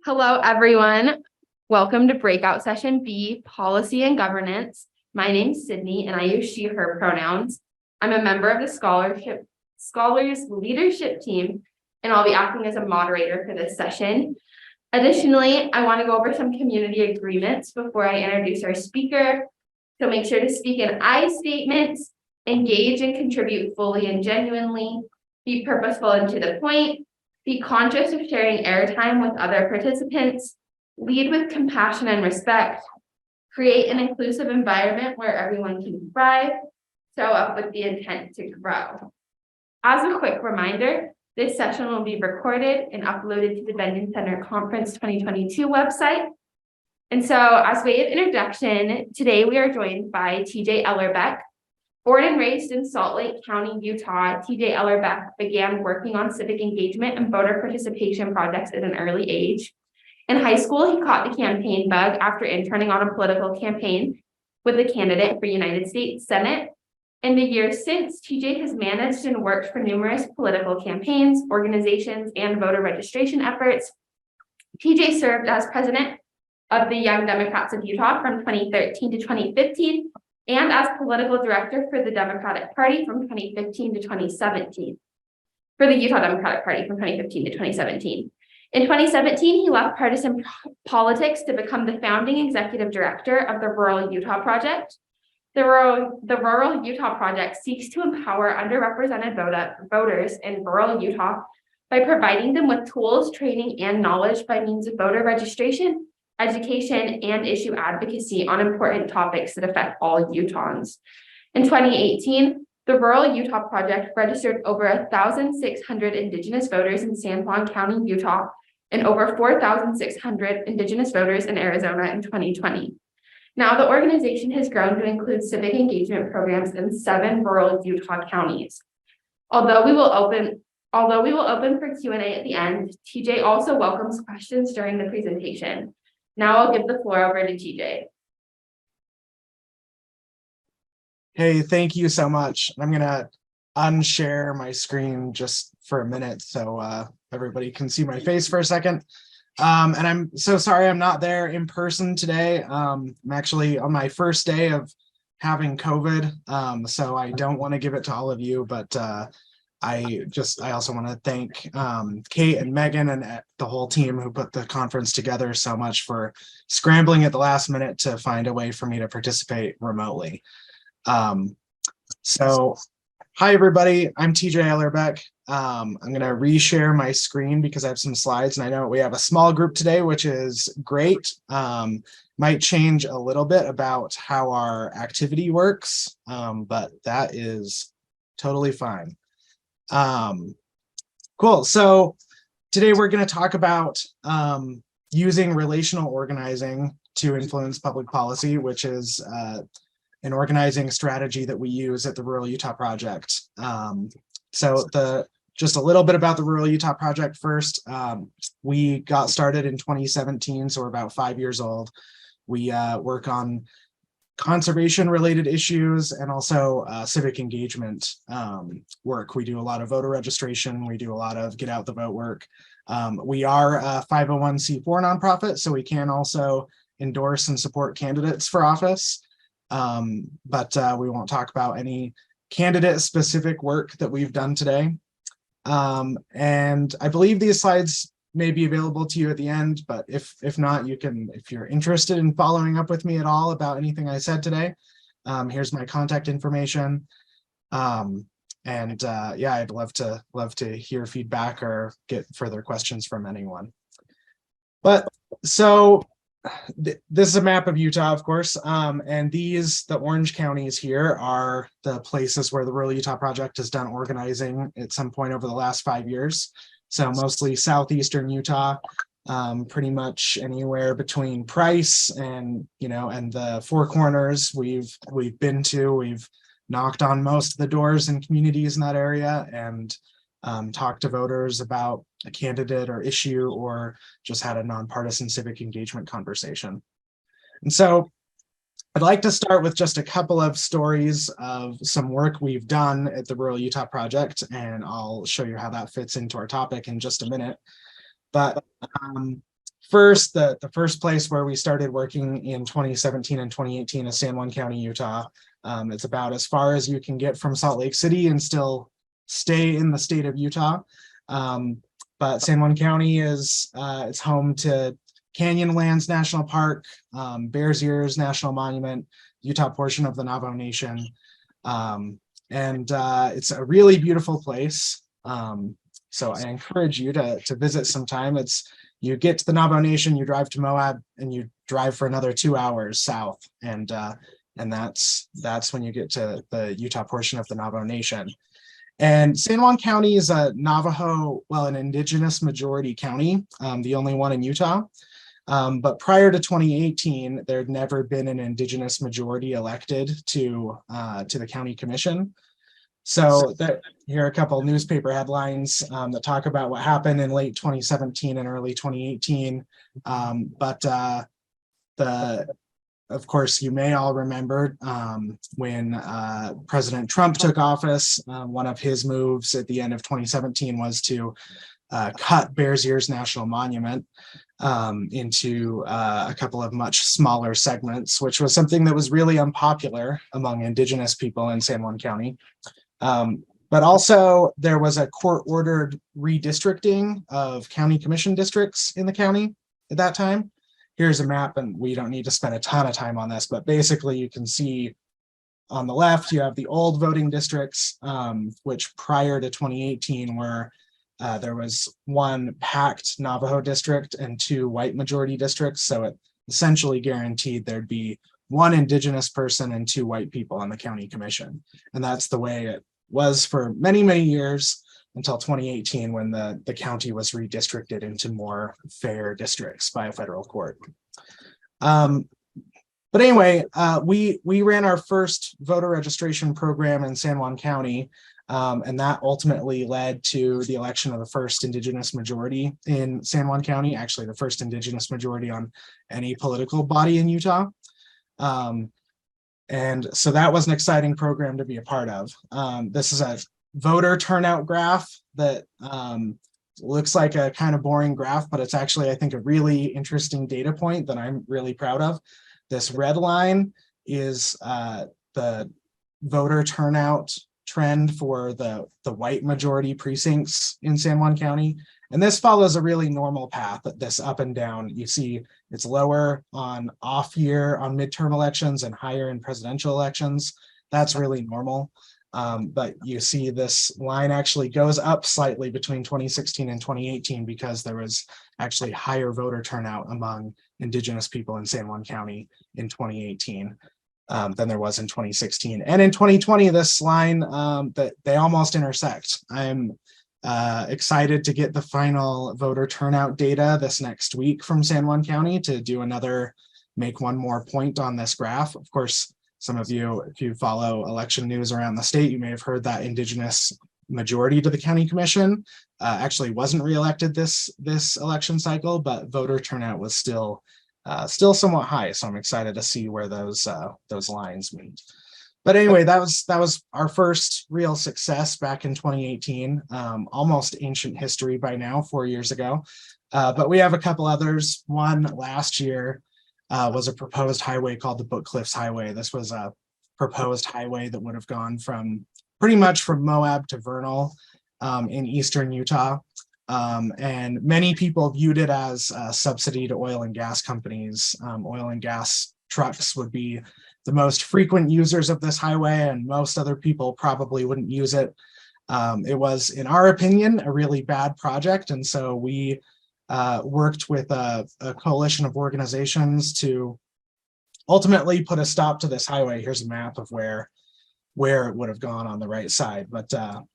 Hello, everyone. Welcome to Breakout Session B, Policy and Governance. My name's Sydney, and I use she, her pronouns. I'm a member of the Scholars Leadership Team, and I'll be acting as a moderator for this session. Additionally, I want to go over some community agreements before I introduce our speaker. So make sure to speak in I statements, engage and contribute fully and genuinely, be purposeful and to the point, be conscious of sharing airtime with other participants, lead with compassion and respect, create an inclusive environment where everyone can thrive, show up with the intent to grow. As a quick reminder, this session will be recorded and uploaded to the Benyon Center Conference 2022 website. And so as way of introduction, today we are joined by TJ Ellerbeck. Born and raised in Salt Lake County, Utah, TJ Ellerbeck began working on civic engagement and voter participation projects at an early age. In high school, he caught the campaign bug after interning on a political campaign with a candidate for United States Senate. In the years since, TJ has managed and worked for numerous political campaigns, organizations, and voter registration efforts. TJ served as president of the Young Democrats of Utah from 2013 to 2015, and as political director for the Democratic Party from 2015 to 2017. For the Utah Democratic Party from 2015 to 2017. In 2017, he left partisan politics to become the founding executive director of the Rural Utah Project. The Rural Utah Project seeks to empower underrepresented voters in rural Utah by providing them with tools, training, and knowledge by means of voter registration, education, and issue advocacy on important topics that affect all Utahns. In 2018, the Rural Utah Project registered over 1,600 Indigenous voters in San Juan County, Utah, and over 4,600 Indigenous voters in Arizona in 2020. Now, the organization has grown to include civic engagement programs in 7 rural Utah counties. Although we will open for Q&A at the end, TJ also welcomes questions during the presentation. Now I'll give the floor over to TJ. Hey, thank you so much. I'm going to unshare my screen just for a minute so everybody can see my face for a second. And I'm so sorry I'm not there in person today. I'm actually on my first day of having COVID, so I don't want to give it to all of you, but I also want to thank Kate and Megan and the whole team who put the conference together so much for scrambling at the last minute to find a way for me to participate remotely. So hi everybody, I'm TJ Ellerbeck. I'm going to reshare my screen because I have some slides, and I know we have a small group today, which is great. Might change a little bit about how our activity works, but that is totally fine. Cool. So today we're going to talk about using relational organizing to influence public policy, which is an organizing strategy that we use at the Rural Utah Project. Just a little bit about the Rural Utah Project first. We got started in 2017, so we're about 5 years old. We work on conservation related issues and also civic engagement work. We do a lot of voter registration. We do a lot of get out the vote work. We are a 501c4 nonprofit, so we can also endorse and support candidates for office. But we won't talk about any candidate specific work that we've done today. And I believe these slides may be available to you at the end, but if not, you can, if you're interested in following up with me at all about anything I said today, here's my contact information. Yeah, I'd love to hear feedback or get further questions from anyone. But so this is a map of Utah, of course, and the orange counties here are the places where the Rural Utah Project has done organizing at some point over the last 5 years. So mostly southeastern Utah, pretty much anywhere between Price and the Four Corners we've been to. We've knocked on most of the doors in communities in that area and talked to voters about a candidate or issue, or just had a nonpartisan civic engagement conversation. And so I'd like to start with just a couple of stories of some work we've done at the Rural Utah Project, and I'll show you how that fits into our topic in just a minute. But the first place where we started working in 2017 and 2018 is San Juan County, Utah. It's about as far as you can get from Salt Lake City and still stay in the state of Utah. But San Juan County is it's home to Canyonlands National Park, Bears Ears National Monument, Utah portion of the Navajo Nation. It's a really beautiful place. So I encourage you to visit sometime. You get to the Navajo Nation, you drive to Moab, and you drive for another 2 hours south, and that's when you get to the Utah portion of the Navajo Nation. And San Juan County is a Navajo, an indigenous majority county, the only one in Utah. But prior to 2018, there had never been an indigenous majority elected to the county commission. So here are a couple newspaper headlines that talk about what happened in late 2017 and early 2018. Of course, you may all remember when President Trump took office, one of his moves at the end of 2017 was to cut Bears Ears National Monument into a couple of much smaller segments, which was something that was really unpopular among indigenous people in San Juan County. But also there was a court-ordered redistricting of county commission districts in the county at that time. Here's a map, and we don't need to spend a ton of time on this, but basically you can see on the left, you have the old voting districts, which prior to 2018 were, there was one packed Navajo district and 2 white majority districts. So it essentially guaranteed there'd be 1 indigenous person and 2 white people on the county commission. And that's the way it was for many, many years until 2018, when the county was redistricted into more fair districts by a federal court. But anyway, we ran our first voter registration program in San Juan County, and that ultimately led to the election of the first indigenous majority in San Juan County, actually the first indigenous majority on any political body in Utah. And so that was an exciting program to be a part of. This is a voter turnout graph that looks like a kind of boring graph, but it's actually, I think, a really interesting data point that I'm really proud of. This red line is the voter turnout trend for the white majority precincts in San Juan County. And this follows a really normal path, this up and down. You see it's lower on off year on midterm elections and higher in presidential elections. That's really normal. But you see this line actually goes up slightly between 2016 and 2018 because there was actually higher voter turnout among indigenous people in San Juan County in 2018 than there was in 2016. And in 2020, this line, that they almost intersect. I'm excited to get the final voter turnout data this next week from San Juan County to do make one more point on this graph. Of course, some of you, if you follow election news around the state, you may have heard that indigenous majority to the county commission actually wasn't reelected this election cycle, but voter turnout was still somewhat high. So I'm excited to see where those lines meet. But anyway, that was our first real success back in 2018, almost ancient history by now, 4 years ago. But we have a couple others. One last year was a proposed highway called the Book Cliffs Highway. This was a proposed highway that would have gone pretty much from Moab to Vernal in eastern Utah. And many people viewed it as a subsidy to oil and gas companies. Oil and gas trucks would be the most frequent users of this highway, and most other people probably wouldn't use it. It was, in our opinion, a really bad project. And so we worked with a coalition of organizations to ultimately put a stop to this highway. Here's a map of where it would have gone on the right side. But the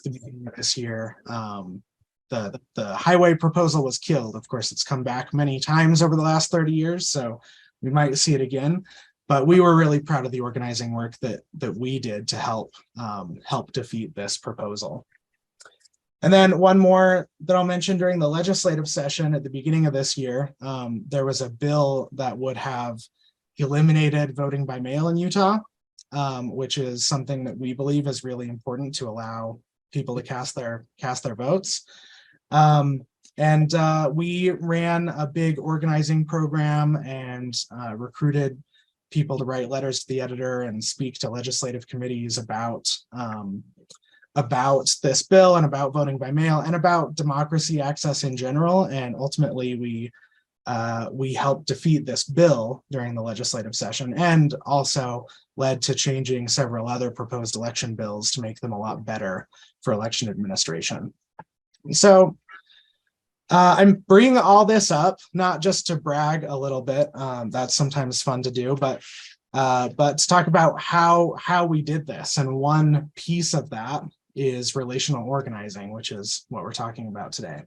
beginning of this year, the highway proposal was killed. Of course, it's come back many times over the last 30 years, so we might see it again. But we were really proud of the organizing work that we did to help defeat this proposal. And then one more that I'll mention: during the legislative session at the beginning of this year, there was a bill that would have eliminated voting by mail in Utah, which is something that we believe is really important to allow people to cast their votes. And we ran a big organizing program and recruited people to write letters to the editor and speak to legislative committees about this bill and about voting by mail and about democracy access in general. And ultimately, we helped defeat this bill during the legislative session, and also led to changing several other proposed election bills to make them a lot better for election administration. So I'm bringing all this up not just to brag a little bit, that's sometimes fun to do, but to talk about how we did this. And one piece of that is relational organizing, which is what we're talking about today.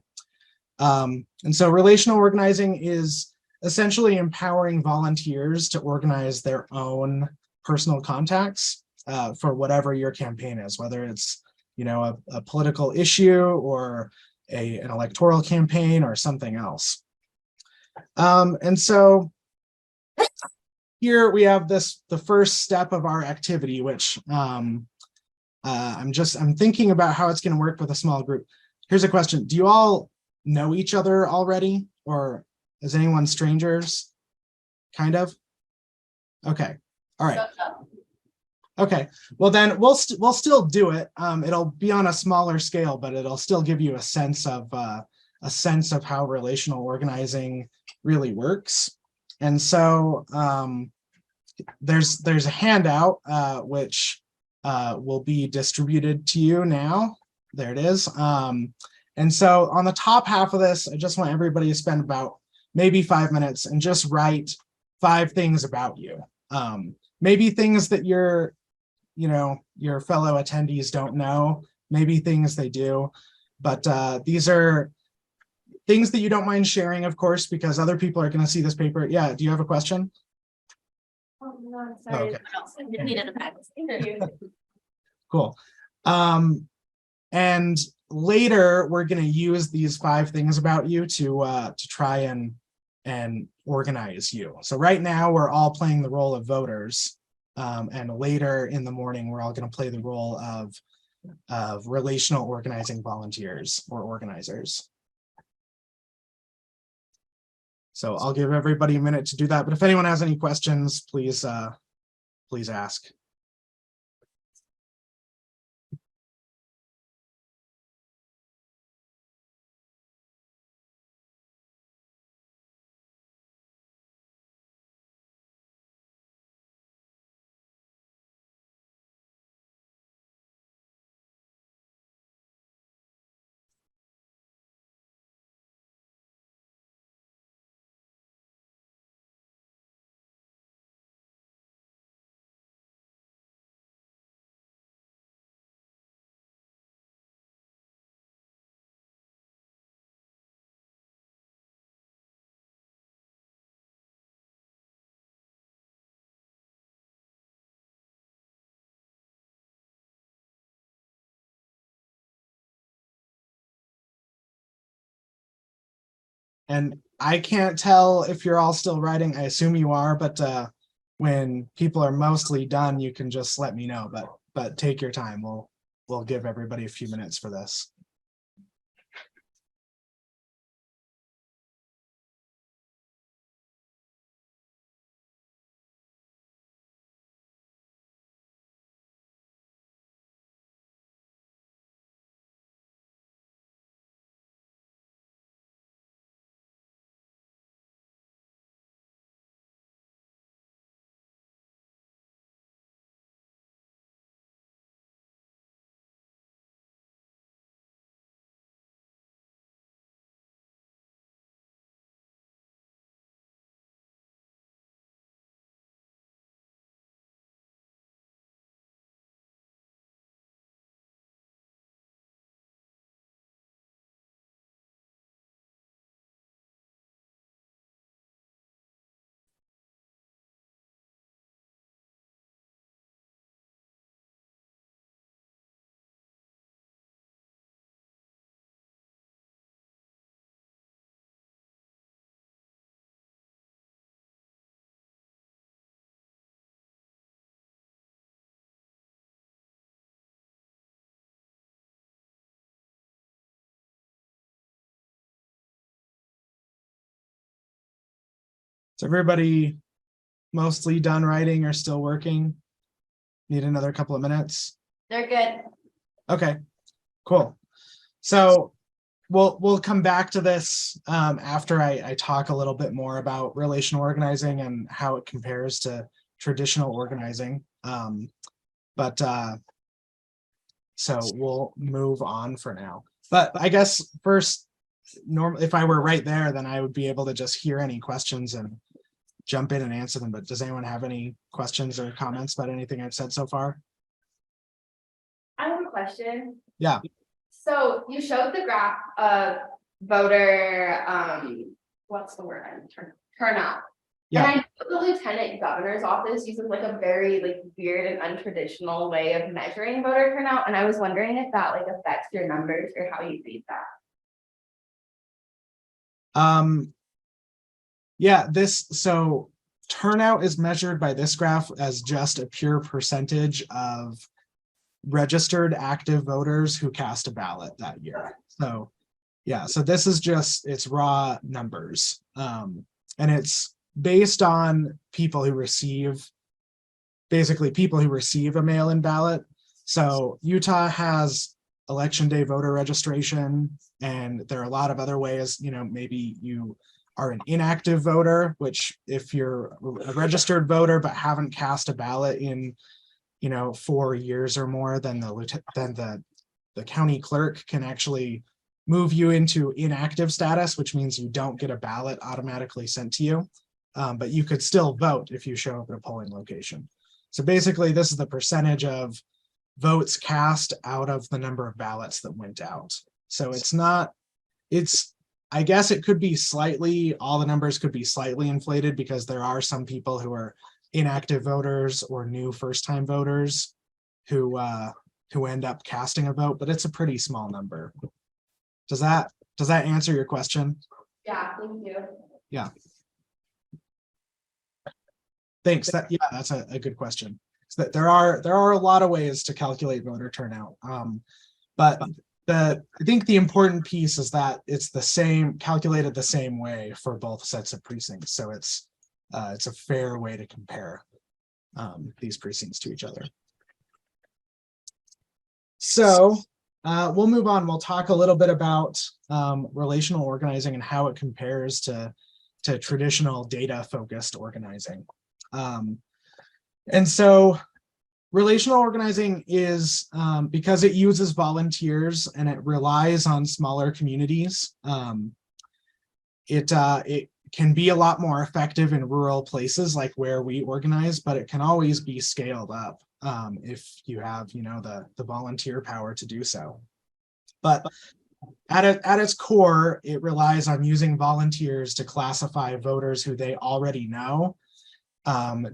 And so relational organizing is essentially empowering volunteers to organize their own personal contacts for whatever your campaign is, whether it's, you know, a political issue or an electoral campaign or something else. And so here we have the first step of our activity, which I'm thinking about how it's going to work with a small group. Here's a question. Do you all know each other already, or is anyone strangers? Kind of. Okay. All right. Okay. Well, then we'll still do it. It'll be on a smaller scale, but it'll still give you a sense of how relational organizing really works. And so there's a handout which will be distributed to you now. There it is. And so on the top half of this, I just want everybody to spend about maybe 5 minutes and just write 5 things about you. Maybe things that your fellow attendees don't know, maybe things they do, but these are things that you don't mind sharing, of course, because other people are going to see this paper. Yeah, do you have a question? Oh, no, sorry. Okay. Cool. And later we're going to use these 5 things about you to try and organize you. So right now we're all playing the role of voters, and later in the morning we're all going to play the role of relational organizing volunteers or organizers. So I'll give everybody a minute to do that, but if anyone has any questions, please ask. And I can't tell if you're all still writing. I assume you are, but when people are mostly done, you can just let me know. But take your time. We'll give everybody a few minutes for this. Is everybody mostly done writing or still working? Need another couple of minutes? They're good. Okay, cool. So we'll come back to this after I talk a little bit more about relational organizing and how it compares to traditional organizing. So we'll move on for now. But I guess first, if I were right there, then I would be able to just hear any questions and jump in and answer them. But does anyone have any questions or comments about anything I've said so far? I have a question. Yeah. So you showed the graph of voter, what's the word? Turnout. Yeah. And I know the lieutenant governor's office uses like a very weird and untraditional way of measuring voter turnout. And I was wondering if that affects your numbers or how you read that. Yeah, so turnout is measured by this graph as just a pure percentage of registered active voters who cast a ballot that year. So yeah, so this is just its raw numbers. And it's based on people who receive a mail-in ballot. So Utah has election day voter registration, and there are a lot of other ways. Maybe you are an inactive voter, which if you're a registered voter but haven't cast a ballot in 4 years or more, then the county clerk can actually move you into inactive status, which means you don't get a ballot automatically sent to you, but you could still vote if you show up at a polling location. So basically, this is the percentage of votes cast out of the number of ballots that went out. So I guess it could be all the numbers could be slightly inflated because there are some people who are inactive voters or new first-time voters who end up casting a vote, but it's a pretty small number. Does that answer your question? Yeah, thank you. Yeah. Thanks. That's a good question. So that there are a lot of ways to calculate voter turnout, but I think the important piece is that it's calculated the same way for both sets of precincts. So it's a fair way to compare these precincts to each other. So we'll move on. We'll talk a little bit about relational organizing and how it compares to traditional data-focused organizing. And so relational organizing is, because it uses volunteers and it relies on smaller communities, it can be a lot more effective in rural places like where we organize, but it can always be scaled up if you have, the volunteer power to do so. But at its core, it relies on using volunteers to classify voters who they already know,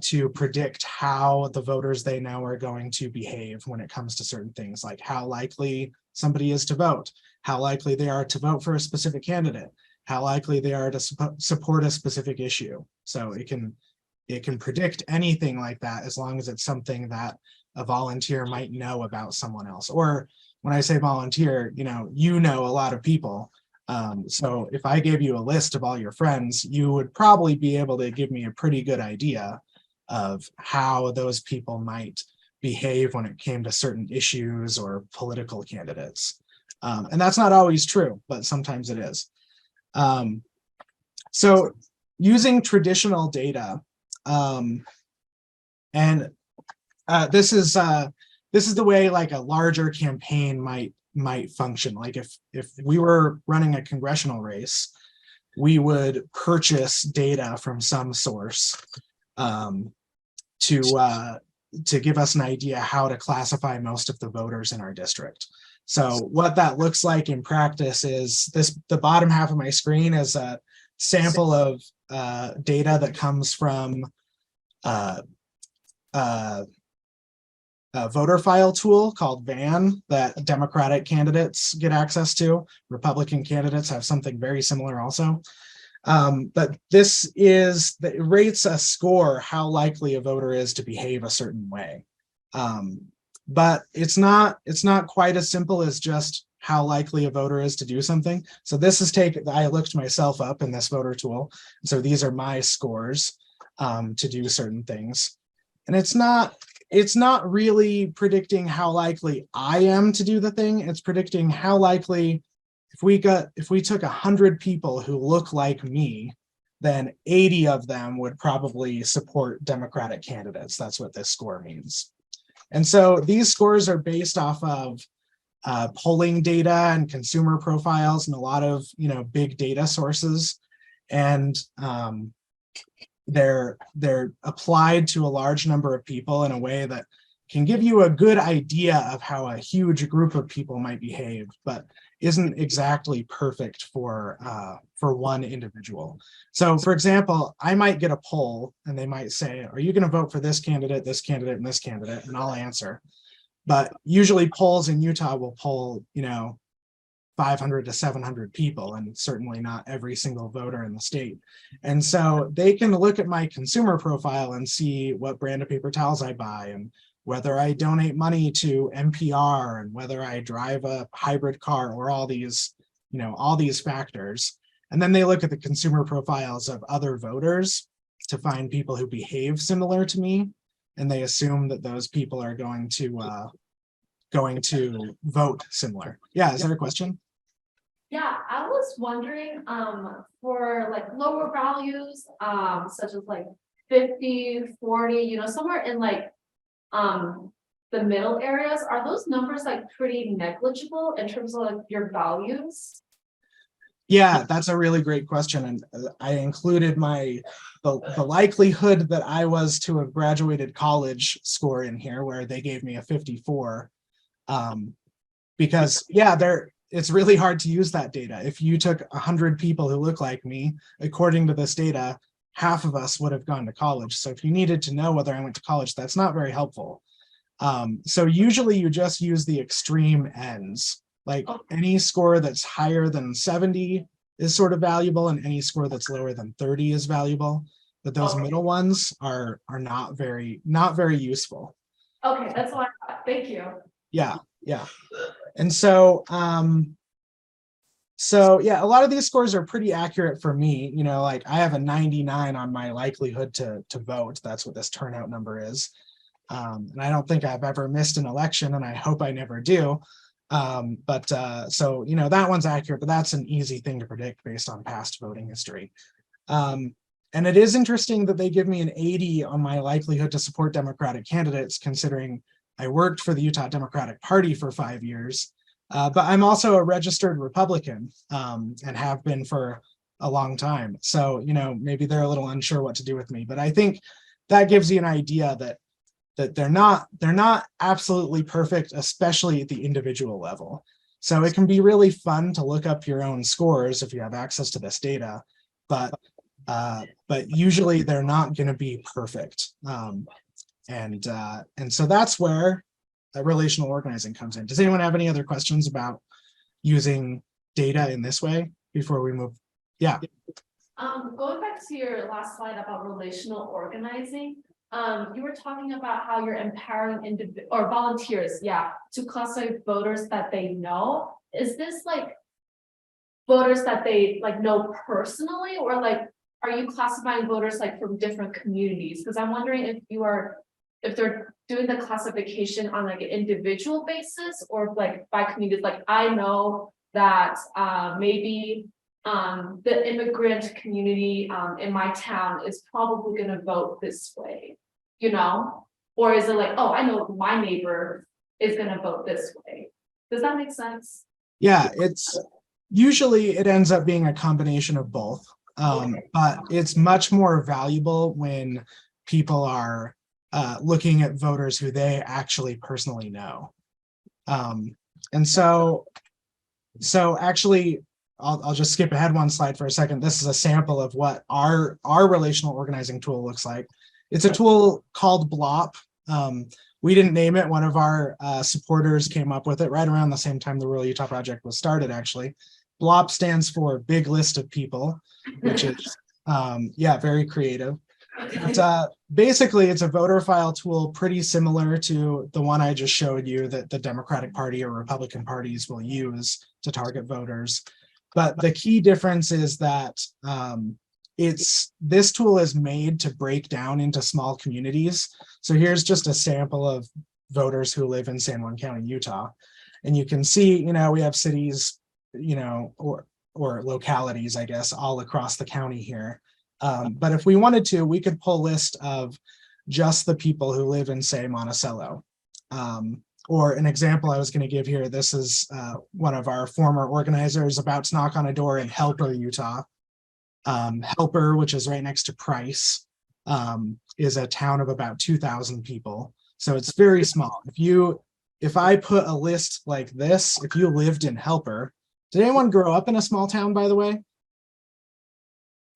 to predict how the voters they know are going to behave when it comes to certain things, like how likely somebody is to vote, how likely they are to vote for a specific candidate, how likely they are to support a specific issue. So it can predict anything like that, as long as it's something that a volunteer might know about someone else. Or when I say volunteer, a lot of people. So if I gave you a list of all your friends, you would probably be able to give me a pretty good idea of how those people might behave when it came to certain issues or political candidates. And that's not always true, but sometimes it is. So using traditional data, and this is the way like a larger campaign might function. Like if we were running a congressional race, we would purchase data from some source to give us an idea how to classify most of the voters in our district. So what that looks like in practice is the bottom half of my screen is a sample of data that comes from a voter file tool called VAN that Democratic candidates get access to. Republican candidates have something very similar also. But it rates a score how likely a voter is to behave a certain way. But it's not quite as simple as just how likely a voter is to do something. So this is I looked myself up in this voter tool. So these are my scores to do certain things. And it's not really predicting how likely I am to do the thing. It's predicting how likely, if we took 100 people who look like me, then 80 of them would probably support Democratic candidates. That's what this score means. And so these scores are based off of polling data and consumer profiles and a lot of big data sources, and they're applied to a large number of people in a way that can give you a good idea of how a huge group of people might behave, but isn't exactly perfect for one individual. So for example, I might get a poll and they might say, are you going to vote for this candidate, and this candidate? And I'll answer. But usually polls in Utah will poll, 500 to 700 people, and certainly not every single voter in the state. And so they can look at my consumer profile and see what brand of paper towels I buy, and whether I donate money to NPR, and whether I drive a hybrid car, or all these factors. And then they look at the consumer profiles of other voters to find people who behave similar to me. And they assume that those people are going to vote similar. Yeah, is there a question? Yeah, I was wondering, for like lower values, such as like 50, 40, somewhere in like, the middle areas, are those numbers like pretty negligible in terms of like your values? Yeah, that's a really great question. And I included the likelihood that I was to have graduated college score in here, where they gave me a 54. Because it's really hard to use that data. If you took 100 people who look like me, according to this data, half of us would have gone to college. So if you needed to know whether I went to college, that's not very helpful. So usually you just use the extreme ends. Like any score that's higher than 70 is sort of valuable, and any score that's lower than 30 is valuable. But those middle ones are not very useful. Okay, that's what I thought. Thank you. Yeah. And so yeah, a lot of these scores are pretty accurate for me. Like I have a 99 on my likelihood to vote. That's what this turnout number is. And I don't think I've ever missed an election, and I hope I never do. So that one's accurate, but that's an easy thing to predict based on past voting history. And it is interesting that they give me an 80 on my likelihood to support Democratic candidates, considering I worked for the Utah Democratic Party for 5 years, but I'm also a registered Republican, and have been for a long time. So, maybe they're a little unsure what to do with me, but I think that gives you an idea that they're not absolutely perfect, especially at the individual level. So it can be really fun to look up your own scores if you have access to this data, but usually they're not going to be perfect. And so that's where relational organizing comes in. Does anyone have any other questions about using data in this way before we move? Yeah. Going back to your last slide about relational organizing, you were talking about how you're empowering volunteers, to classify voters that they know. Is this like voters that they like know personally, or like are you classifying voters like from different communities? Because I'm wondering if they're doing the classification on like an individual basis, or like by communities. Like I know that maybe the immigrant community in my town is probably going to vote this way, or is it like, oh, I know my neighbor is going to vote this way? Does that make sense? Yeah, it ends up being a combination of both, but it's much more valuable when people are looking at voters who they actually personally know. And so actually, I'll just skip ahead one slide for a second. This is a sample of what our relational organizing tool looks like. It's a tool called BLOP. We didn't name it. One of our supporters came up with it right around the same time the Rural Utah Project was started, actually. BLOP stands for Big List of People, which is, very creative. But basically, it's a voter file tool pretty similar to the one I just showed you that the Democratic Party or Republican parties will use to target voters. But the key difference is that this tool is made to break down into small communities. So here's just a sample of voters who live in San Juan County, Utah. And you can see, we have cities, or localities, I guess, all across the county here. But if we wanted to, we could pull a list of just the people who live in, say, Monticello. Or an example I was going to give here, this is one of our former organizers about to knock on a door in Helper, Utah. Helper, which is right next to Price, is a town of about 2,000 people. So it's very small. If I put a list like this, if you lived in Helper, did anyone grow up in a small town, by the way?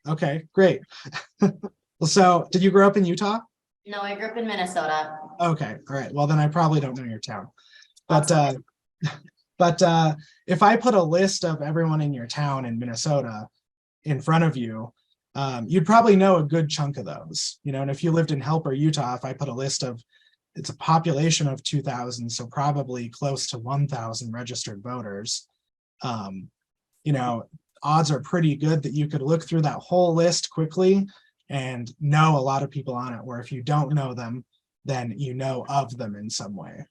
Okay, great. So did you grow up in Utah? No, I grew up in Minnesota. Okay, all right. Well, then I probably don't know your town. But if I put a list of everyone in your town in Minnesota in front of you, you'd probably know a good chunk of those, and if you lived in Helper, Utah, if I put a list of, it's a population of 2,000, so probably close to 1,000 registered voters, odds are pretty good that you could look through that whole list quickly and know a lot of people on it, or if you don't know them, then you know of them in some way.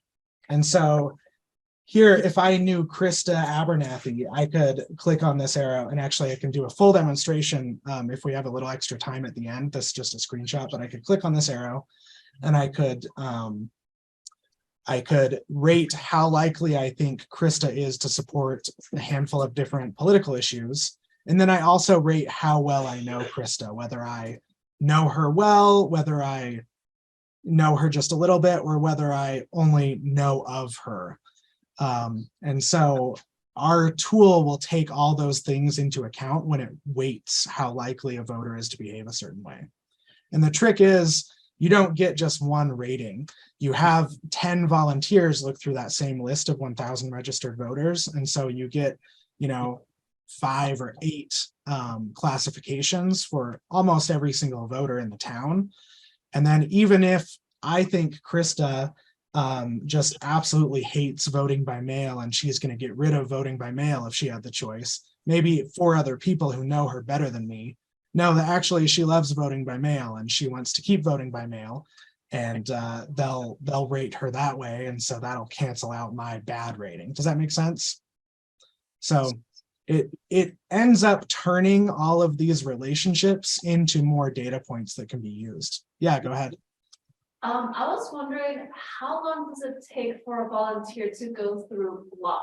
And so here, if I knew Krista Abernathy, I could click on this arrow, and actually I can do a full demonstration if we have a little extra time at the end. This is just a screenshot, but I could click on this arrow and I could rate how likely I think Krista is to support a handful of different political issues. And then I also rate how well I know Krista, whether I know her well, whether I know her just a little bit, or whether I only know of her. And so our tool will take all those things into account when it weights how likely a voter is to behave a certain way. And the trick is, you don't get just one rating. You have 10 volunteers look through that same list of 1,000 registered voters. And so you get, 5 or 8 classifications for almost every single voter in the town. And then even if I think Krista just absolutely hates voting by mail and she's going to get rid of voting by mail if she had the choice, maybe 4 other people who know her better than me know that actually she loves voting by mail and she wants to keep voting by mail, and they'll rate her that way, and so that'll cancel out my bad rating. Does that make sense? So it ends up turning all of these relationships into more data points that can be used. Yeah, go ahead. I was wondering, how long does it take for a volunteer to go through law?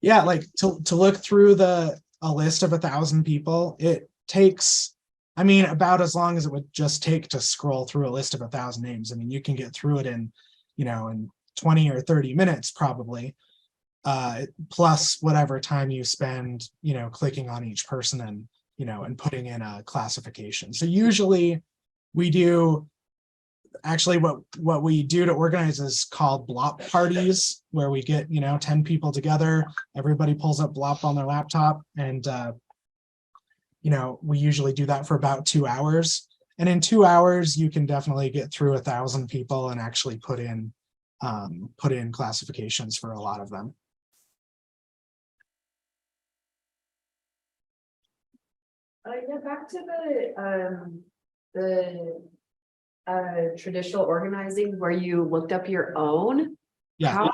Yeah, like to look through a list of 1,000 people, it takes, about as long as it would just take to scroll through a list of 1,000 names. You can get through it in 20 or 30 minutes probably, plus whatever time you spend, clicking on each person and, and putting in a classification. So usually we do, actually what we do to organize is called BLOP parties, where we get 10 people together, everybody pulls up BLOP on their laptop, and we usually do that for about 2 hours. And in 2 hours you can definitely get through 1,000 people and actually put in classifications for a lot of them. Yeah, back to the traditional organizing where you looked up your own. Yeah. How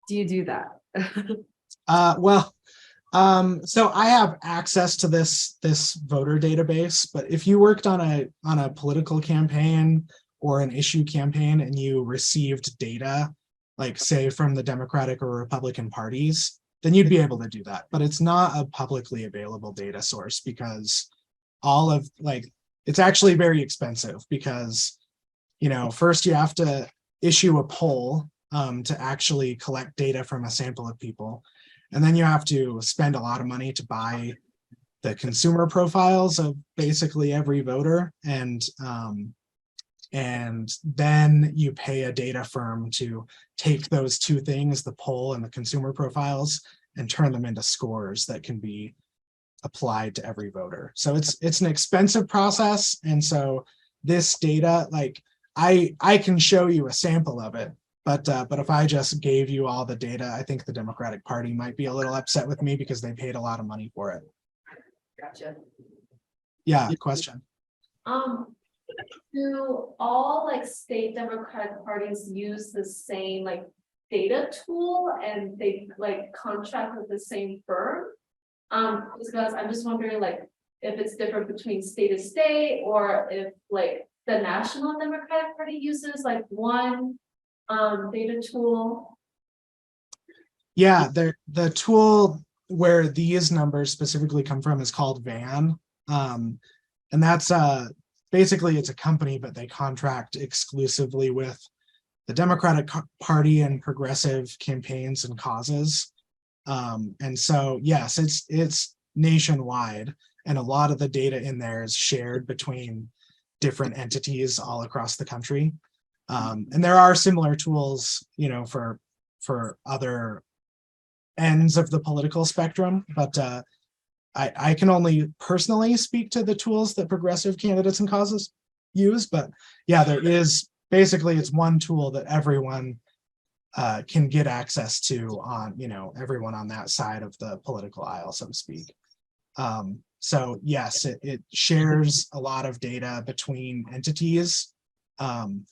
do you do that? So I have access to this voter database, but if you worked on a political campaign or an issue campaign and you received data, like say from the Democratic or Republican parties, then you'd be able to do that. But it's not a publicly available data source, because it's actually very expensive, because first you have to issue a poll to actually collect data from a sample of people, and then you have to spend a lot of money to buy the consumer profiles of basically every voter, and then you pay a data firm to take those two things, the poll and the consumer profiles, and turn them into scores that can be applied to every voter. So it's an expensive process. And so this data, like I can show you a sample of it, but if I just gave you all the data, I think the Democratic Party might be a little upset with me because they paid a lot of money for it. Gotcha. Yeah, question. Do all like state Democratic parties use the same like data tool and they like contract with the same firm? Because I'm just wondering like if it's different between state to state or if like the National Democratic Party uses like one data tool. Yeah, the tool where these numbers specifically come from is called VAN. And that's basically it's a company, but they contract exclusively with the Democratic Party and progressive campaigns and causes. And so, yes, it's nationwide, and a lot of the data in there is shared between different entities all across the country. And there are similar tools, you know, for other ends of the political spectrum, but I can only personally speak to the tools that progressive candidates and causes use. But yeah, there is basically it's one tool that everyone can get access to on, you know, everyone on that side of the political aisle, so to speak. So yes, it shares a lot of data between entities,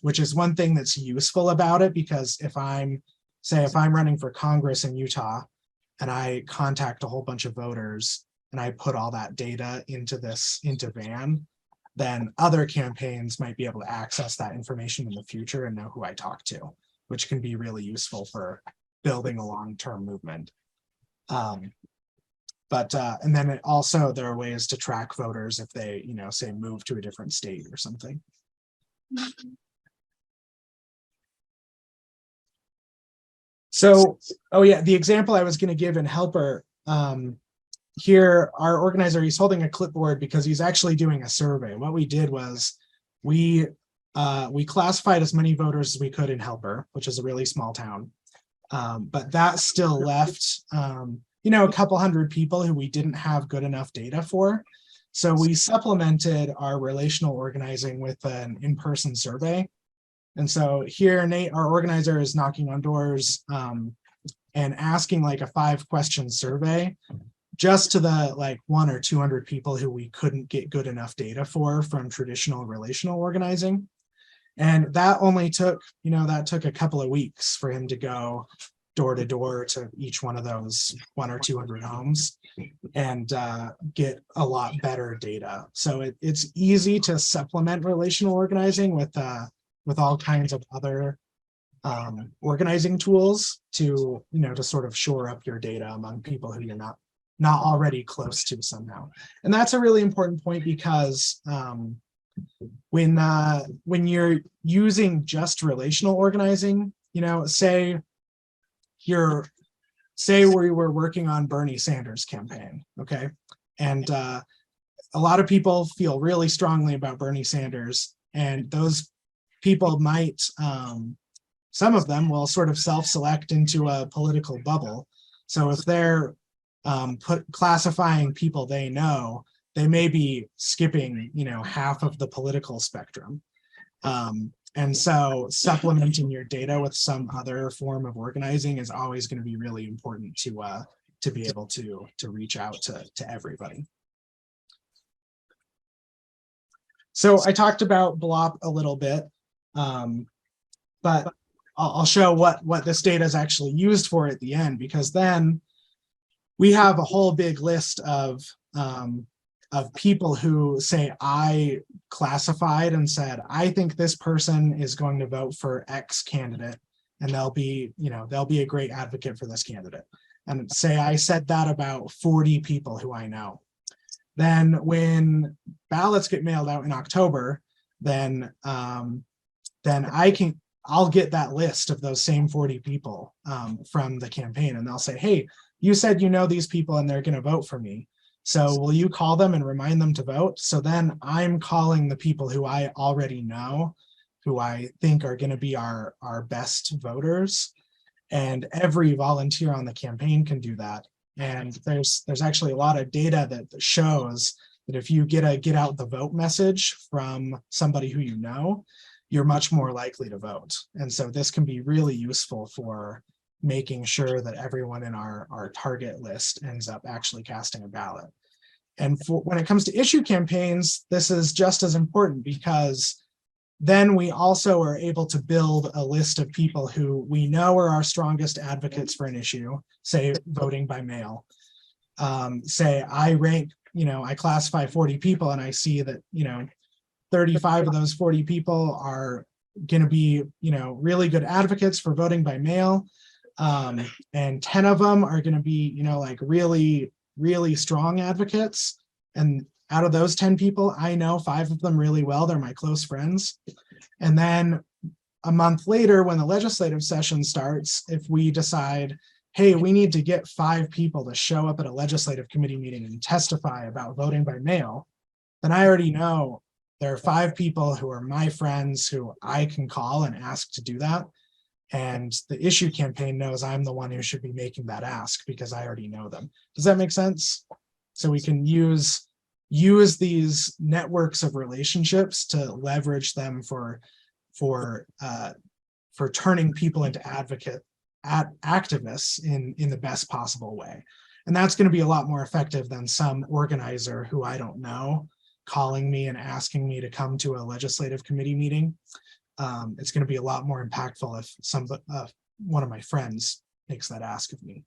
which is one thing that's useful about it, because if I'm running for Congress in Utah and I contact a whole bunch of voters and I put all that data into VAN, then other campaigns might be able to access that information in the future and know who I talk to, which can be really useful for building a long-term movement. And then it also, there are ways to track voters if they, you know, say move to a different state or something. So, oh yeah, the example I was going to give in Helper, here, our organizer, he's holding a clipboard because he's actually doing a survey. What we did was we classified as many voters as we could in Helper, which is a really small town. But that still left, you know, a couple hundred people who we didn't have good enough data for. So we supplemented our relational organizing with an in-person survey. And so here, Nate, our organizer, is knocking on doors and asking like a 5-question survey just to the like 100 or 200 people who we couldn't get good enough data for from traditional relational organizing. And that only took, you know, that took a couple of weeks for him to go door to door to each one of those 100 or 200 homes and get a lot better data. So it's easy to supplement relational organizing with all kinds of other organizing tools to, you know, to sort of shore up your data among people who you're not already close to somehow. And that's a really important point, because when you're using just relational organizing, you know, say we were working on Bernie Sanders campaign, okay? And a lot of people feel really strongly about Bernie Sanders, and those people might, some of them will sort of self-select into a political bubble. So if they're classifying people they know, they may be skipping, you know, half of the political spectrum. And so supplementing your data with some other form of organizing is always going to be really important to be able to reach out to everybody. So I talked about BLOP a little bit, but I'll show what this data is actually used for at the end, because then we have a whole big list of people who say, I classified and said, I think this person is going to vote for X candidate, and they'll be a great advocate for this candidate. And say I said that about 40 people who I know. Then when ballots get mailed out in October, then I'll get that list of those same 40 people from the campaign, and they'll say, hey, you said you know these people and they're going to vote for me. So will you call them and remind them to vote? So then I'm calling the people who I already know, who I think are going to be our best voters. And every volunteer on the campaign can do that. And there's actually a lot of data that shows that if you get a get out the vote message from somebody who you know, you're much more likely to vote. And so this can be really useful for making sure that everyone in our target list ends up actually casting a ballot. And when it comes to issue campaigns, this is just as important, because then we also are able to build a list of people who we know are our strongest advocates for an issue, say voting by mail. Say I rank, I classify 40 people and I see that, 35 of those 40 people are going to be, really good advocates for voting by mail. And 10 of them are going to be, like really, really strong advocates. And out of those 10 people, I know 5 of them really well. They're my close friends. And then a month later, when the legislative session starts, if we decide, hey, we need to get 5 people to show up at a legislative committee meeting and testify about voting by mail, then I already know there are 5 people who are my friends who I can call and ask to do that. And the issue campaign knows I'm the one who should be making that ask because I already know them. Does that make sense? So we can use these networks of relationships to leverage them for turning people into activists in the best possible way. And that's going to be a lot more effective than some organizer who I don't know calling me and asking me to come to a legislative committee meeting. It's going to be a lot more impactful if one of my friends makes that ask of me.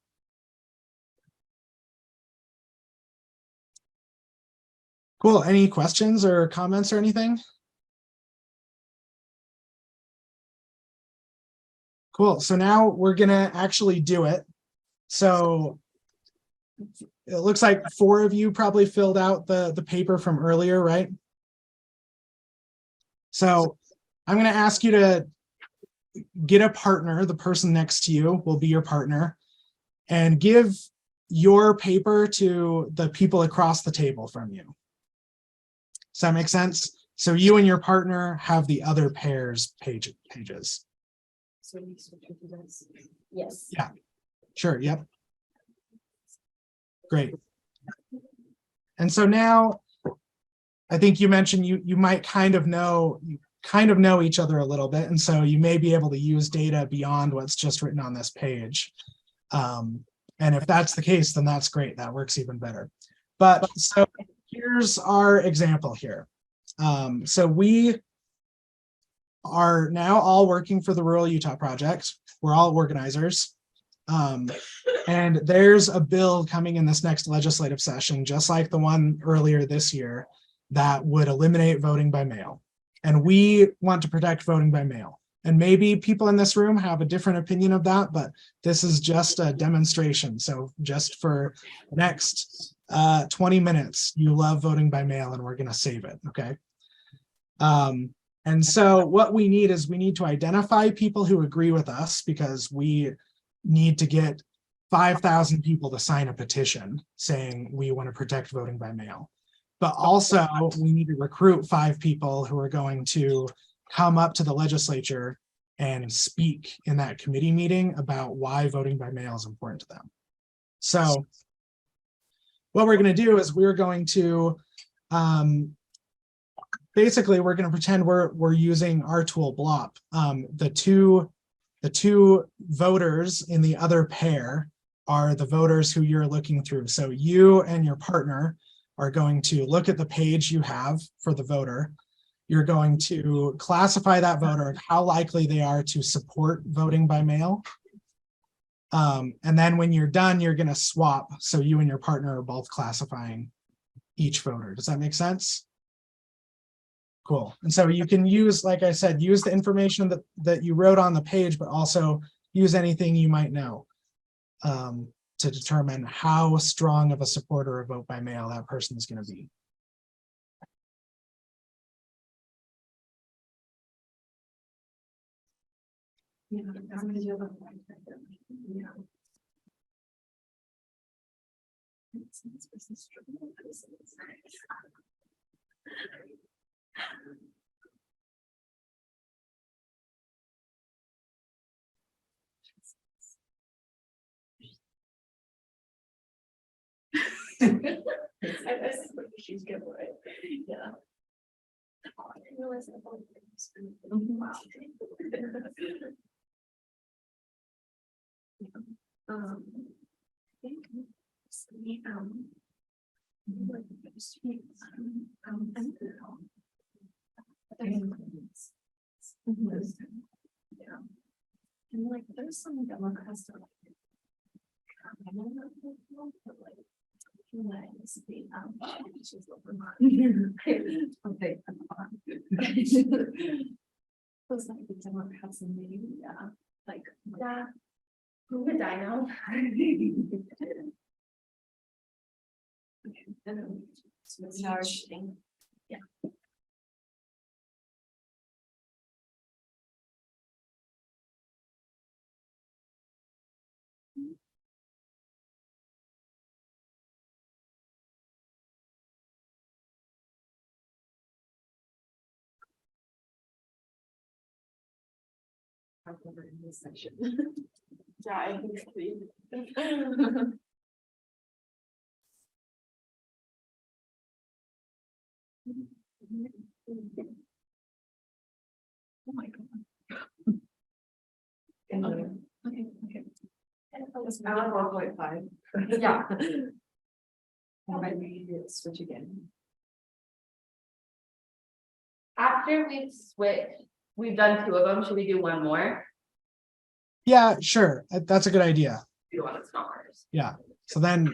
Cool. Any questions or comments or anything? Cool. So now we're going to actually do it. So it looks like 4 of you probably filled out the paper from earlier, right? So I'm going to ask you to get a partner. The person next to you will be your partner, and give your paper to the people across the table from you. Does that make sense? So you and your partner have the other pair's pages. So we switch with you guys? Yes. Yeah, sure. Yep. Great. And so now I think you mentioned you might kind of know each other a little bit. And so you may be able to use data beyond what's just written on this page. And if that's the case, then that's great. That works even better. But so here's our example here. So we are now all working for the Rural Utah Project. We're all organizers. And there's a bill coming in this next legislative session, just like the one earlier this year, that would eliminate voting by mail. And we want to protect voting by mail. And maybe people in this room have a different opinion of that, but this is just a demonstration. So just for the next 20 minutes, you love voting by mail and we're going to save it, okay? And so what we need is we need to identify people who agree with us, because we need to get 5,000 people to sign a petition saying we want to protect voting by mail. But also we need to recruit 5 people who are going to come up to the legislature and speak in that committee meeting about why voting by mail is important to them. So what we're going to do is we're going to basically we're going to pretend we're using our tool BLOP. The two voters in the other pair are the voters who you're looking through. So you and your partner are going to look at the page you have for the voter. You're going to classify that voter and how likely they are to support voting by mail. And then when you're done, you're going to swap. So you and your partner are both classifying each voter. Does that make sense? Cool. And so you can use, like I said, use the information that you wrote on the page, but also use anything you might know to determine how strong of a supporter of vote by mail that person is going to be. She's good, right? Yeah. I didn't realize that. Wow. I think yeah. And like, there's some Democrats that like. I don't know, but like. Nice, she's okay. Those like the Democrats and maybe, yeah, like, yeah. Who would I know? Okay, and then so it's our thing. Yeah. I've never in this section. Yeah, I think. Oh my god. Okay. It's now 4.5. Yeah. Switch again. After we've switched, we've done 2 of them. Should we do one more? Yeah, sure. That's a good idea. Do one that's not ours. Yeah. So then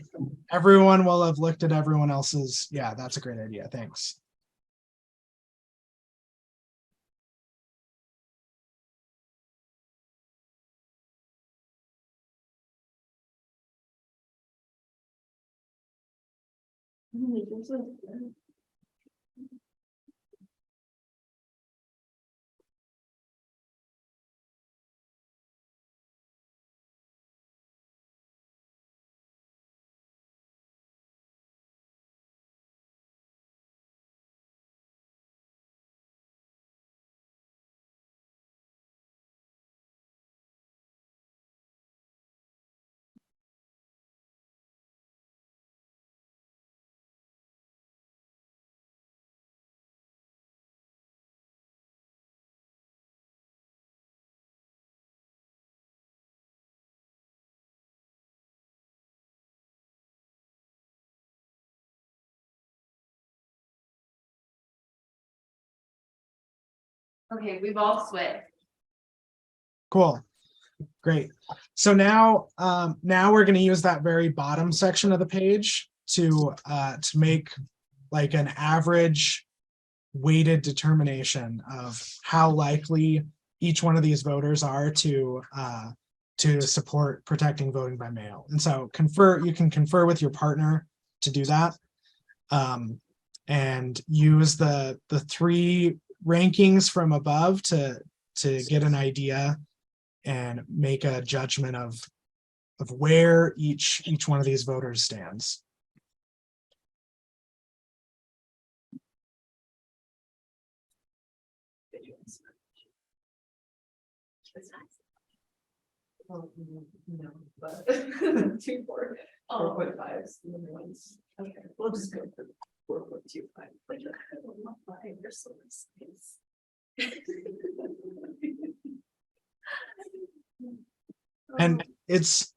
everyone will have looked at everyone else's. Yeah, that's a great idea. Thanks. Okay, we've all switched. Cool. Great. So now we're going to use that very bottom section of the page to make like an average weighted determination of how likely each one of these voters are to support protecting voting by mail. And so you can confer with your partner to do that, and use the 3 rankings from above to get an idea and make a judgment of where each one of these voters stands. No, but 2, 4, 4.5s, the other ones. Okay, we'll just go for 4.25. Like, I don't know why they're so nice. And it's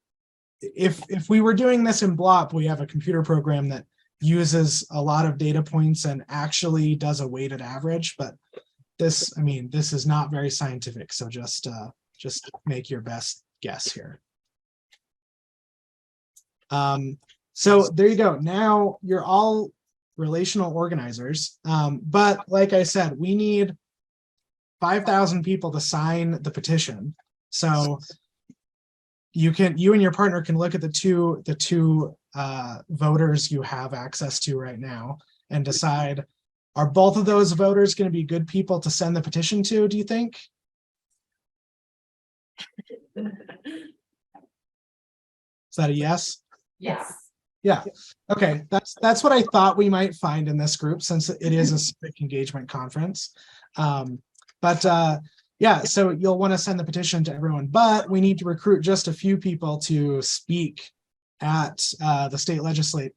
if we were doing this in BLOP, we have a computer program that uses a lot of data points and actually does a weighted average, but this, I mean, this is not very scientific, so just make your best guess here. So there you go. Now you're all relational organizers, but like I said, we need 5,000 people to sign the petition. So you and your partner can look at the two voters you have access to right now and decide, are both of those voters going to be good people to send the petition to, do you think? Is that a yes? Yes. Yeah. Okay. That's what I thought we might find in this group, since it is a civic engagement conference. Yeah, so you'll want to send the petition to everyone, but we need to recruit just a few people to speak at the state legislature.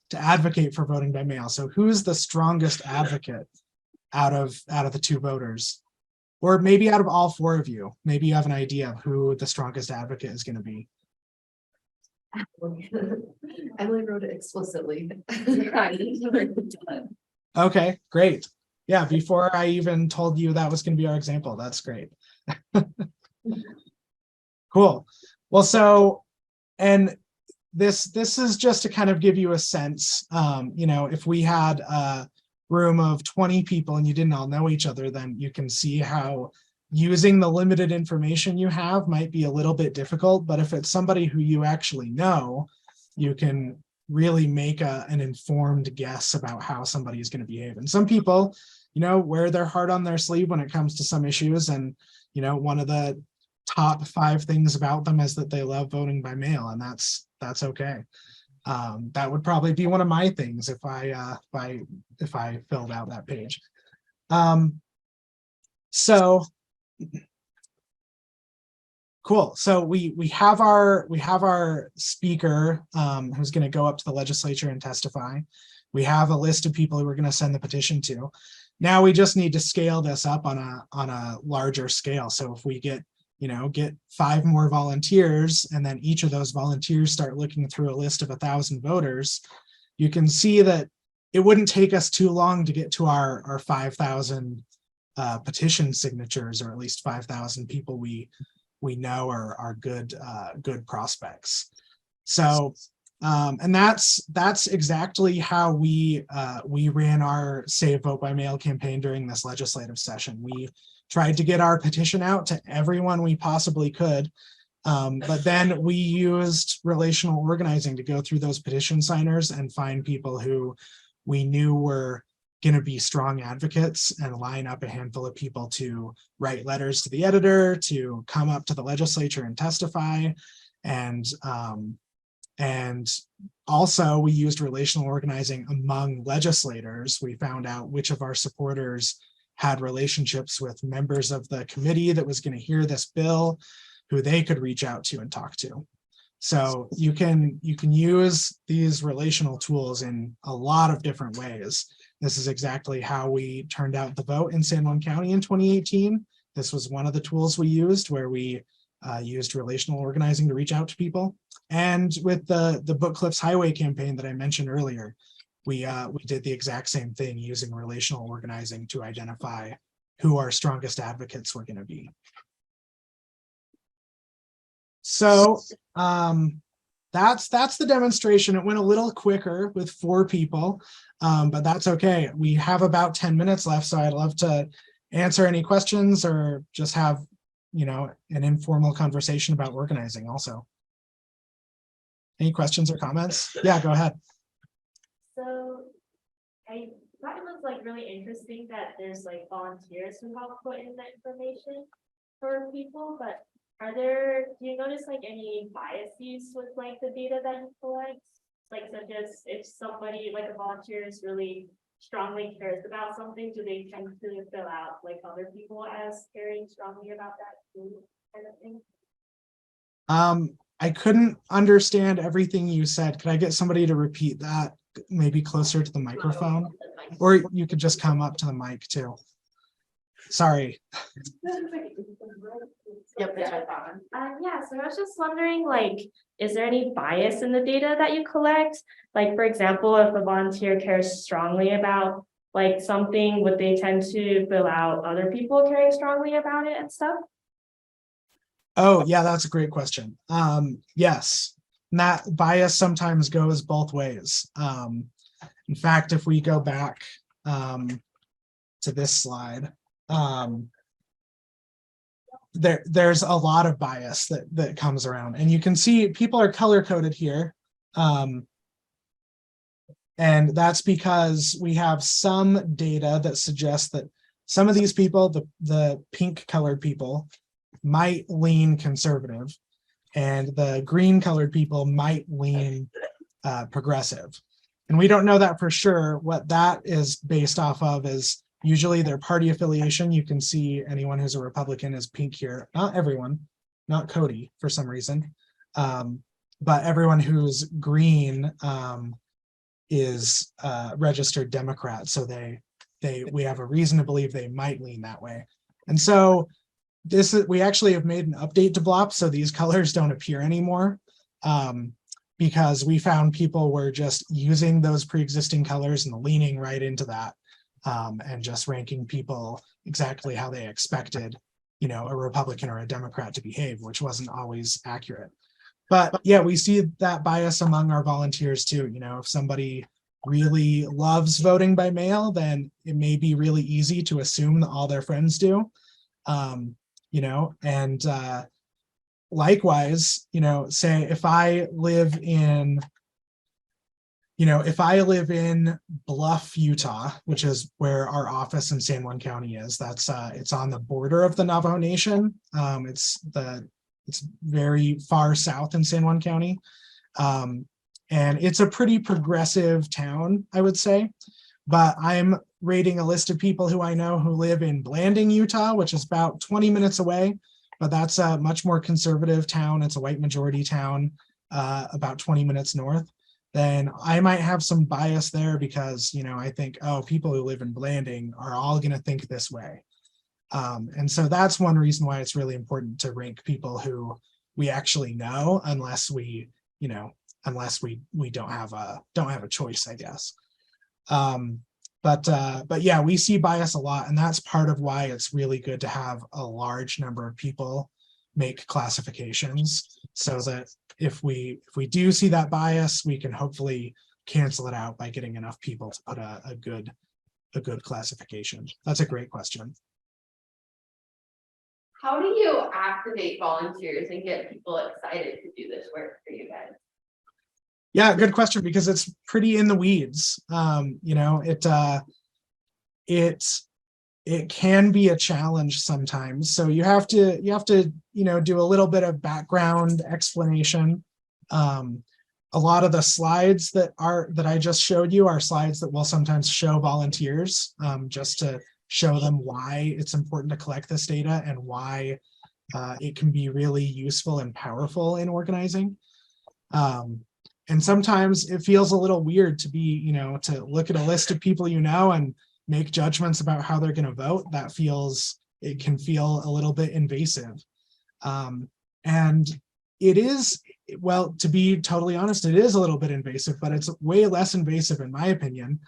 to advocate for voting by mail. So who's the strongest advocate out of the two voters? Or maybe out of all four of you, maybe you have an idea of who the strongest advocate is going to be. Emily wrote it explicitly. Okay, great. Yeah, before I even told you that was going to be our example, that's great. Cool. Well, so, and this is just to kind of give you a sense, if we had a room of 20 people and you didn't all know each other, then you can see how using the limited information you have might be a little bit difficult. But if it's somebody who you actually know, you can really make an informed guess about how somebody is going to behave. And some people, wear their heart on their sleeve when it comes to some issues. And, one of the top 5 things about them is that they love voting by mail, and that's okay. That would probably be one of my things if I filled out that page. So cool. So we have our speaker who's going to go up to the legislature and testify. We have a list of people who we're going to send the petition to. Now we just need to scale this up on a larger scale. So if we get 5 more volunteers, and then each of those volunteers start looking through a list of 1,000 voters, you can see that it wouldn't take us too long to get to our 5,000 petition signatures, or at least 5,000 people we know are good prospects. So and that's exactly how we ran our Save Vote by Mail campaign during this legislative session. We tried to get our petition out to everyone we possibly could, but then we used relational organizing to go through those petition signers and find people who we knew were going to be strong advocates, and line up a handful of people to write letters to the editor, to come up to the legislature and testify. And also we used relational organizing among legislators. We found out which of our supporters had relationships with members of the committee that was going to hear this bill, who they could reach out to and talk to. So you can use these relational tools in a lot of different ways. This is exactly how we turned out the vote in San Juan County in 2018. This was one of the tools we used, where we used relational organizing to reach out to people. And with the Book Cliffs Highway campaign that I mentioned earlier, we did the exact same thing, using relational organizing to identify who our strongest advocates were going to be. So that's the demonstration. It went a little quicker with 4 people, but that's okay. We have about 10 minutes left, so I'd love to answer any questions or just have an informal conversation about organizing also. Any questions or comments? Yeah, go ahead. So I thought it was really interesting that there's volunteers who help put in the information for people, but do you notice any biases with the data that you collect? Such as if somebody a volunteer is really strongly cares about something, do they tend to fill out other people as caring strongly about that too, kind of thing? I couldn't understand everything you said. Could I get somebody to repeat that, maybe closer to the microphone? Or you could just come up to the mic too. Sorry. Yep, yeah, so I was just wondering, is there any bias in the data that you collect? For example, if a volunteer cares strongly about something, would they tend to fill out other people caring strongly about it and stuff? Oh, yeah, that's a great question. Yes, and that bias sometimes goes both ways. In fact, if we go back to this slide, there's a lot of bias that comes around, and you can see people are color coded here. And that's because we have some data that suggests that some of these people, the pink colored people, might lean conservative, and the green colored people might lean progressive. And we don't know that for sure. What that is based off of is usually their party affiliation. You can see anyone who's a Republican is pink here. Not everyone, not Cody for some reason, but everyone who's green is a registered Democrat, so we have a reason to believe they might lean that way. And so we actually have made an update to BLOP, so these colors don't appear anymore, because we found people were just using those pre-existing colors and leaning right into that, and just ranking people exactly how they expected, a Republican or a Democrat to behave, which wasn't always accurate. But yeah, we see that bias among our volunteers too. If somebody really loves voting by mail, then it may be really easy to assume that all their friends do. And likewise, say if I live in Bluff, Utah, which is where our office in San Juan County is, it's on the border of the Navajo Nation. It's very far south in San Juan County. And it's a pretty progressive town, I would say. But I'm rating a list of people who I know who live in Blanding, Utah, which is about 20 minutes away. But that's a much more conservative town. It's a white majority town, about 20 minutes north. Then I might have some bias there because, I think, oh, people who live in Blanding are all going to think this way. And so that's one reason why it's really important to rank people who we actually know, unless we don't have a choice, I guess. But yeah, we see bias a lot, and that's part of why it's really good to have a large number of people make classifications, so that if we do see that bias, we can hopefully cancel it out by getting enough people to put a good classification. That's a great question. How do you activate volunteers and get people excited to do this work for you guys? Yeah, good question, because it's pretty in the weeds. It can be a challenge sometimes. So you have to do a little bit of background explanation. A lot of the slides that I just showed you are slides that will sometimes show volunteers, just to show them why it's important to collect this data and why it can be really useful and powerful in organizing. And sometimes it feels a little weird to be, to look at a list of people and make judgments about how they're going to vote. It can feel a little bit invasive. And it is, well, to be totally honest, it is a little bit invasive, but it's way less invasive, in my opinion,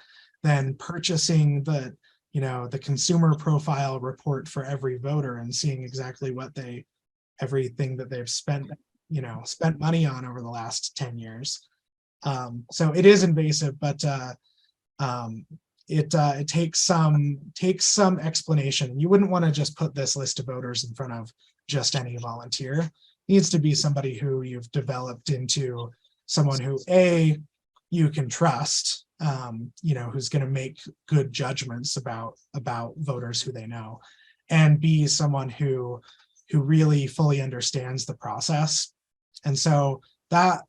than purchasing the consumer profile report for every voter and seeing exactly everything that they've spent money on over the last 10 years. So it is invasive, but it takes some explanation. You wouldn't want to just put this list of voters in front of just any volunteer. It needs to be somebody who you've developed into someone who you can trust, who's going to make good judgments about voters who they know, and B, someone who really fully understands the process. And so that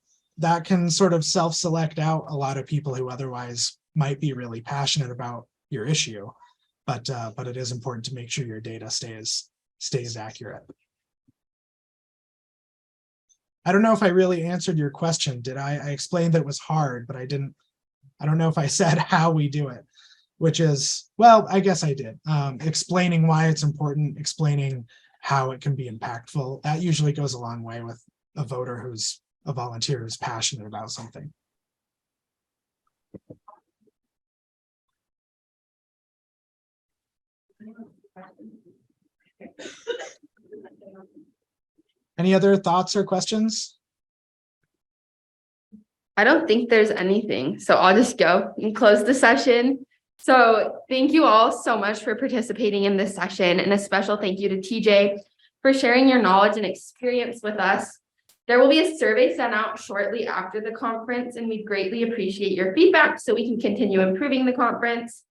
can sort of self-select out a lot of people who otherwise might be really passionate about your issue, but it is important to make sure your data stays accurate. I don't know if I really answered your question. Did I explained that it was hard, but I don't know if I said how we do it, which is, well, I guess I did. Explaining why it's important, explaining how it can be impactful. That usually goes a long way with a volunteer who's passionate about something. Any other thoughts or questions? I don't think there's anything, so I'll just go and close the session. So thank you all so much for participating in this session, and a special thank you to TJ for sharing your knowledge and experience with us. There will be a survey sent out shortly after the conference, and we greatly appreciate your feedback so we can continue improving the conference.